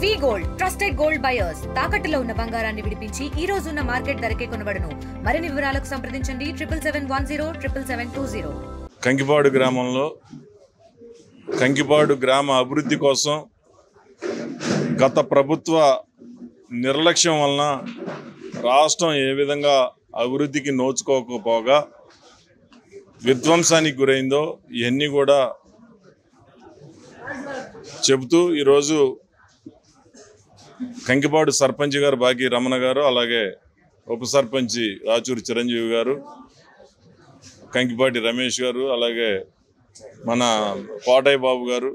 వి gold trusted gold buyers తాకట్టులో ఉన్న బంగారాన్ని విడిపించి ఈ రోజు ఉన్న మార్కెట్ ధరకే కొనబడును. మరిన్ని వివరాలకు సంప్రదించండి 7710 కంకిపాడు గ్రామంలో కంకిపాడు గ్రామ అభివృద్ధి కోసం గత ప్రభుత్వ నిర్లక్ష్యం వలన రాష్ట్రం ఏ విధంగా అభివృద్ధికి నోచుకోకపోగా విధ్వంసానికి గురైందో ఇవన్నీ కూడా చెబుతూ ఈరోజు కంకిపాడు సర్పంచ్ గారు బాకి రమణ గారు, అలాగే ఉప సర్పంచి రాచూరి చిరంజీవి గారు, కంకిపాటి రమేష్ గారు, అలాగే మన కోటయ్య బాబు గారు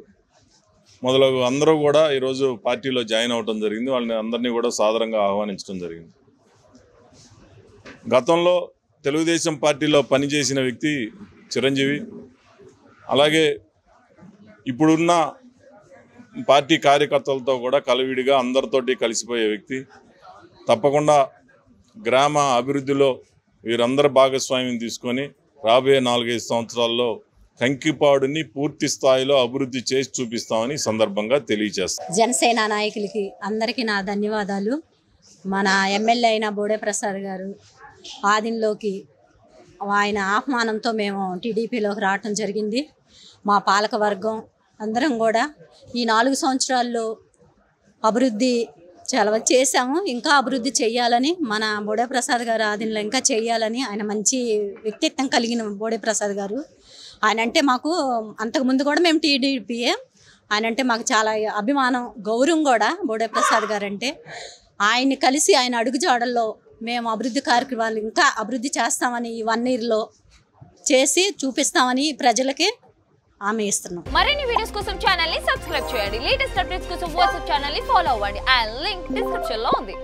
మొదలగు అందరూ కూడా ఈరోజు పార్టీలో జాయిన్ అవ్వడం జరిగింది. వాళ్ళని అందరినీ కూడా సాదరంగా ఆహ్వానించడం జరిగింది. గతంలో తెలుగుదేశం పార్టీలో పనిచేసిన వ్యక్తి చిరంజీవి, అలాగే ఇప్పుడున్న పార్టీ కార్యకర్తలతో కూడా కలివిడిగా అందరితోటి కలిసిపోయే వ్యక్తి. తప్పకుండా గ్రామ అభివృద్ధిలో వీరందరి భాగస్వామ్యం తీసుకొని రాబోయే 4-5 సంవత్సరాల్లో కంకిపాడుని పూర్తి స్థాయిలో అభివృద్ధి చేసి చూపిస్తామని సందర్భంగా తెలియజేస్తాం. జనసేన నాయకులకి అందరికీ నా ధన్యవాదాలు. మన ఎమ్మెల్యే అయిన బోడే ప్రసాద్ గారు ఆదిలోకి ఆయన ఆహ్వానంతో మేము టీడీపీలోకి రావటం జరిగింది. మా పాలక వర్గం అందరం కూడా ఈ 4 సంవత్సరాల్లో అభివృద్ధి చాలా చేశాము. ఇంకా అభివృద్ధి చేయాలని మన బోడే ప్రసాద్ గారు ఆదిలో ఇంకా చేయాలని, ఆయన మంచి వ్యక్తిత్వం కలిగిన బోడే ప్రసాద్ గారు. ఆయన అంటే మాకు అంతకుముందు కూడా మేము టీడీపీయే, ఆయన అంటే మాకు చాలా అభిమానం, గౌరవం కూడా బోడే ప్రసాద్ గారు అంటే. ఆయన్ని కలిసి ఆయన అడుగుజాడల్లో మేము అభివృద్ధి కార్యక్రమాలు ఇంకా అభివృద్ధి చేస్తామని ఈ 1 yearలో చేసి చూపిస్తామని ప్రజలకి హామీ ఇస్తున్నాం. మరిన్ని వీడియోస్ కోసం ఛానల్ ని సబ్స్క్రైబ్ చేయండి. లేటెస్ట్ అప్డేట్స్ కోసం వాట్సాప్ ఛానల్ ని ఫాలో అవ్వండి. అండ్ లింక్ డిస్క్రిప్షన్ లో ఉంది.